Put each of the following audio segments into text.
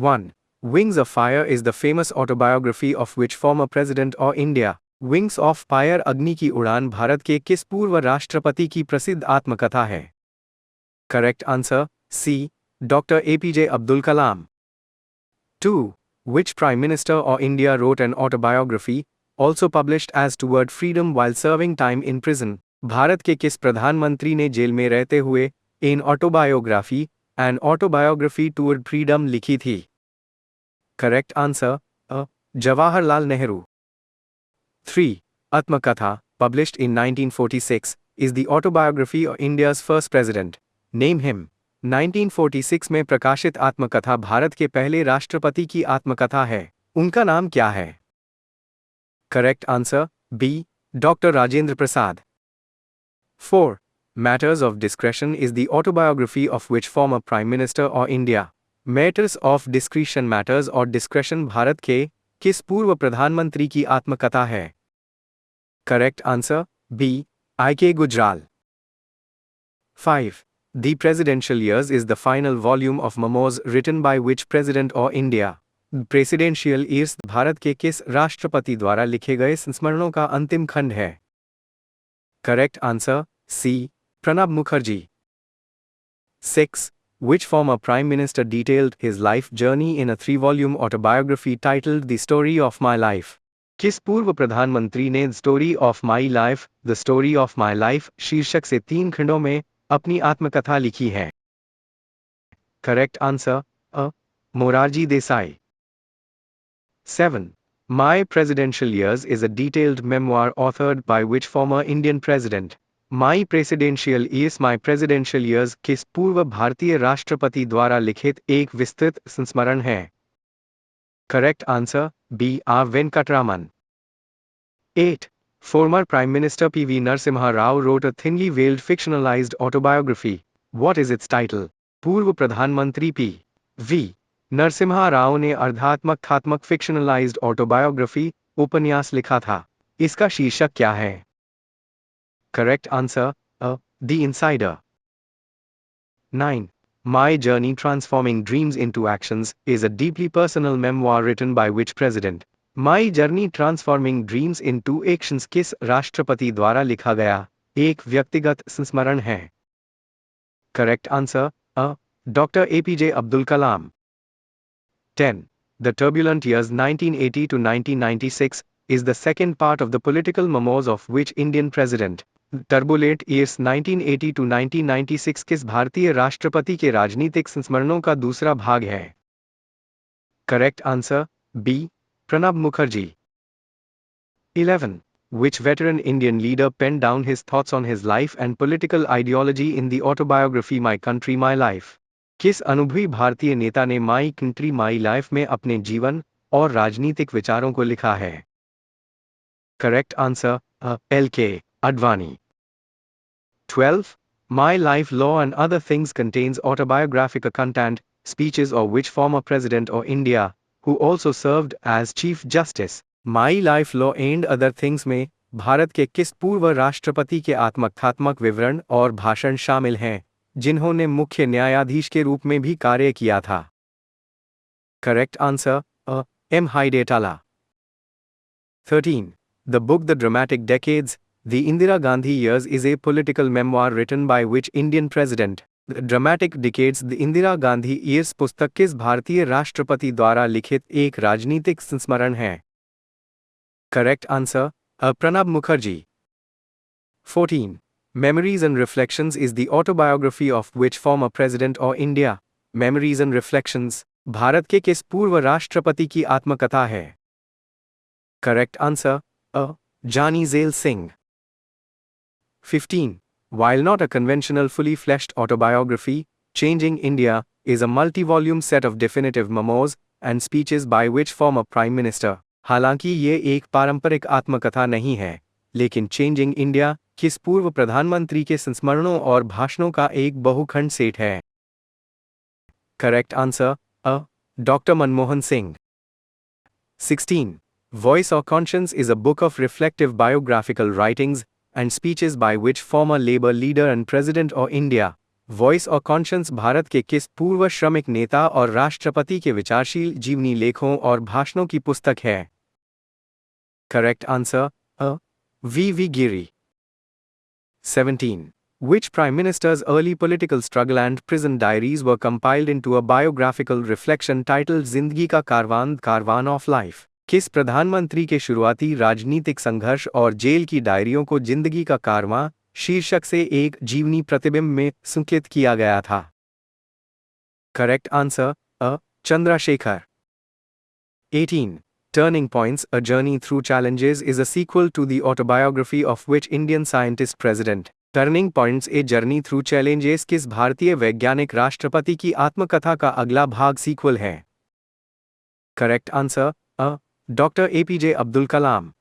1. Wings of Fire is the famous autobiography of which former president of India? Wings of fire अग्नि की उड़ान भारत के किस पूर्व राष्ट्रपति की प्रसिद्ध आत्मकथा है? Correct answer C, doctor APJ Abdul Kalam. 2. Which Prime Minister of India wrote an autobiography, also published as Toward Freedom while serving time in prison? Bharat के किस प्रधानमंत्री ने जेल में रहते हुए an autobiography and autobiography toward freedom लिखी थी? Correct answer A, Jawaharlal Nehru. 3. Atmakatha, published in 1946, is the autobiography of India's first president. Name him. 1946 में प्रकाशित आत्मकथा भारत के पहले राष्ट्रपति की आत्मकथा है। उनका नाम क्या है? Correct answer B, doctor Rajendra Prasad. 4. Matters of Discretion is the autobiography of which former Prime Minister of India? Matters of Discretion matters और discretion भारत के किस पूर्व प्रधानमंत्री की आत्मकथा है? Correct answer B, I K. Gujral. 5. The Presidential Years is the final volume of memoirs written by which president of India? Presidential Years Bharat के किस राष्ट्रपति द्वारा लिखे गए संस्मरणों का अंतिम खंड है? Correct answer C, Pranab Mukherjee. 6. Which former Prime Minister detailed his life journey in a 3-volume autobiography titled The Story of My Life? किस पूर्व प्रधानमंत्री ने story of my life, the story of my life शीर्षक से 3 खंडों में अपनी आत्मकथा लिखी है? Correct answer a, Morarji Desai. 7. My Presidential Years is a detailed memoir authored by which former Indian president? My Presidential Years किस पूर्व भारतीय राष्ट्रपति द्वारा लिखित एक विस्तृत संस्मरण है? Correct answer B, R Venkataraman. 8. Former Prime Minister P.V. Narasimha Rao wrote a thinly veiled fictionalized autobiography. What is its title? पूर्व प्रधानमंत्री P.V. नरसिम्हा राव ने अर्धात्मक कथात्मक fictionalized autobiography उपन्यास लिखा था। इसका शीर्षक क्या है? Correct answer a, the insider. 9. My Journey Transforming Dreams into Actions is a deeply personal memoir written by which president? My Journey Transforming Dreams into Actions किस राष्ट्रपति द्वारा लिखा गया एक व्यक्तिगत संस्मरण है? Correct answer a, doctor APJ Abdul Kalam. 10. The Turbulent Years 1980 to 1996 is the second part of the political memoirs of which Indian president? Turbulent years 1980 to 1996 किस भारतीय राष्ट्रपति के राजनीतिक संस्मरणों का दूसरा भाग है? Correct answer B, Pranab Mukherjee. 11. Which veteran Indian leader penned down his thoughts on his life and political ideology in the autobiography My Country My Life? किस अनुभवी भारतीय नेता ने माई कंट्री माई लाइफ में अपने जीवन और राजनीतिक विचारों को लिखा है? Correct answer LK. Advani. 12. My Life Law and Other Things contains autobiographical content, speeches of which former president of India, who also served as Chief Justice? My Life Law and Other Things में भारत के किस पूर्व राष्ट्रपति के आत्मकथात्मक विवरण और भाषण शामिल हैं, जिन्होंने मुख्य न्यायाधीश के रूप में भी कार्य किया था? Correct answer M. हाइडेटाला। 13. The book The Dramatic Decades, The Indira Gandhi Years is a political memoir written by which Indian president? The Dramatic Decades The Indira Gandhi Years पुस्तक किस भारतीय राष्ट्रपति द्वारा लिखित एक राजनीतिक संस्मरण है? Correct answer Pranab Mukherjee. 14. Memories and Reflections is the autobiography of which former president of India? Memories and Reflections Bharat के किस पूर्व राष्ट्रपति की आत्मकथा है? करेक्ट आंसर जानी gel Singh. 15. While not a conventional fully fleshed autobiography, Changing India is a multi-volume set of definitive memoirs and speeches by which former Prime Minister? हालांकि ये एक पारंपरिक आत्मकथा नहीं है, लेकिन चेंजिंग इंडिया किस पूर्व प्रधानमंत्री के संस्मरणों और भाषणों का एक बहुखंड सेट है? Correct answer doctor Manmohan Singh. 16. Voice or Conscience is a book of reflective biographical writings and speeches by which former Labour leader and President of India, voice और कॉन्शियंस भारत के किस पूर्व श्रमिक नेता और राष्ट्रपति के विचारशील जीवनी लेखों और भाषणों की पुस्तक है? Correct answer A. V Giri. 17. Which prime minister's early political struggle and prison diaries were compiled into a biographical reflection titled जिंदगी का कारवान ऑफ लाइफ? किस प्रधानमंत्री के शुरुआती राजनीतिक संघर्ष और जेल की डायरियों को जिंदगी का कारवां शीर्षक से एक जीवनी प्रतिबिंब में संकलित किया गया था? Correct answer a. Chandrashekhar. 18. Turning Points, A Journey Through Challenges is a sequel to the autobiography of which Indian scientist president? Turning points a journey through challenges किस भारतीय वैज्ञानिक राष्ट्रपति की आत्मकथा का अगला भाग सीक्वल है? Correct answer a. Doctor APJ Abdul Kalam.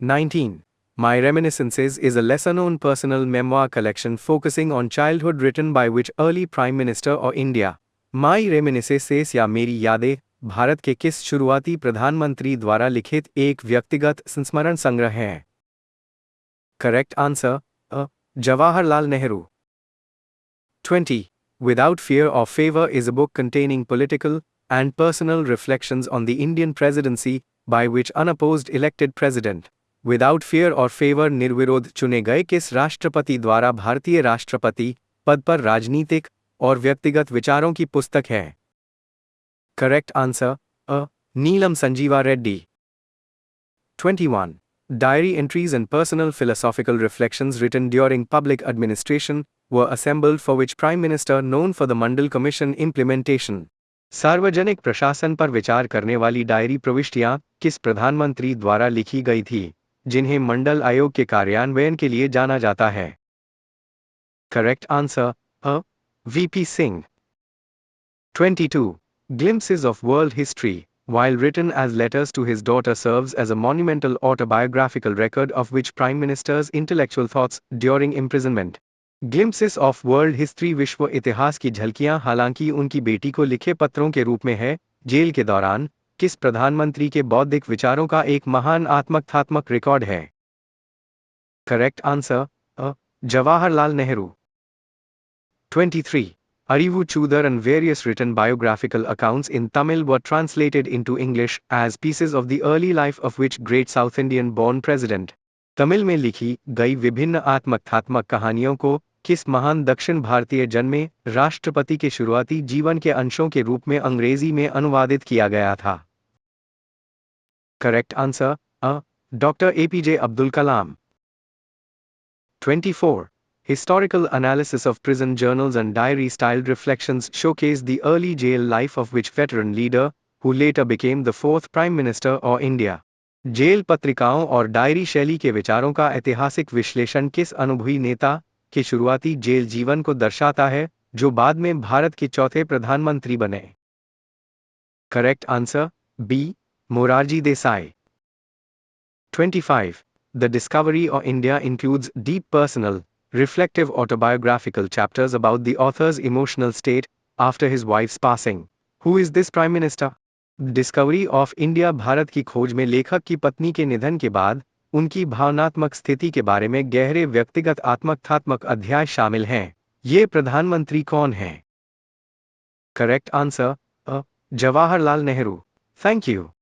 19. My Reminiscences is a lesser-known personal memoir collection focusing on childhood written by which early Prime Minister of India? My Reminiscences या मेरी यादें भारत के किस शुरुआती प्रधानमंत्री द्वारा लिखित एक व्यक्तिगत संस्मरण संग्रह है? Correct answer A. Jawaharlal Nehru. 20. Without Fear or Favor is a book containing political and personal reflections on the Indian presidency by which unopposed elected president? Without Fear or Favor निर्विरोध चुने गए किस राष्ट्रपति द्वारा भारतीय राष्ट्रपति पद पर राजनीतिक और व्यक्तिगत विचारों की पुस्तक है? Correct answer a. Neelam Sanjiva Reddy. 21. Diary entries and personal philosophical reflections written during public administration were assembled for which Prime Minister known for the Mandal Commission implementation? सार्वजनिक प्रशासन पर विचार करने वाली डायरी प्रविष्टियां किस प्रधानमंत्री द्वारा लिखी गई थी, जिन्हें मंडल आयोग के कार्यान्वयन के लिए जाना जाता है? Correct answer a. VP Singh. 22. Glimpses of World History, while written as letters to his daughter, serves as a monumental autobiographical record of which Prime Minister's intellectual thoughts during imprisonment? Glimpses of World History विश्व इतिहास की झलकियां हालांकि उनकी बेटी को लिखे पत्रों के रूप में है, जेल के दौरान किस प्रधानमंत्री के बौद्धिक विचारों का एक महान आत्मकथात्मक रिकॉर्ड है? Correct answer A. Jawaharlal Nehru. 23. Arivu Chudar and various written biographical accounts in Tamil were translated into English as pieces of the early life of which great South Indian born president? Tamil में लिखी गई विभिन्न आत्मकथात्मक कहानियों को किस महान दक्षिण भारतीय जन्मे राष्ट्रपति के शुरुआती जीवन के अंशों के रूप में अंग्रेजी में अनुवादित किया गया था? Correct answer a. Doctor APJ Abdul Kalam. 24. Historical analysis of prison journals and diary-styled reflections showcase the early jail life of which veteran leader, who later became the fourth Prime Minister of India? Jail पत्रिकाओं और diary शैली के विचारों का ऐतिहासिक विश्लेषण किस अनुभवी नेता के शुरुआती जेल जीवन को दर्शाता है, जो बाद में भारत के चौथे प्रधानमंत्री बने? Correct answer B. Morarji Desai. 25. The Discovery of India includes deep personal, reflective autobiographical chapters about the author's emotional state after his wife's passing. Who is this Prime Minister? Discovery of India Bharat की खोज में लेखक की पत्नी के निधन के बाद उनकी भावनात्मक स्थिति के बारे में गहरे व्यक्तिगत आत्मकथात्मक अध्याय शामिल हैं. ये प्रधानमंत्री कौन हैं? Correct answer A. Jawaharlal Nehru. Thank you.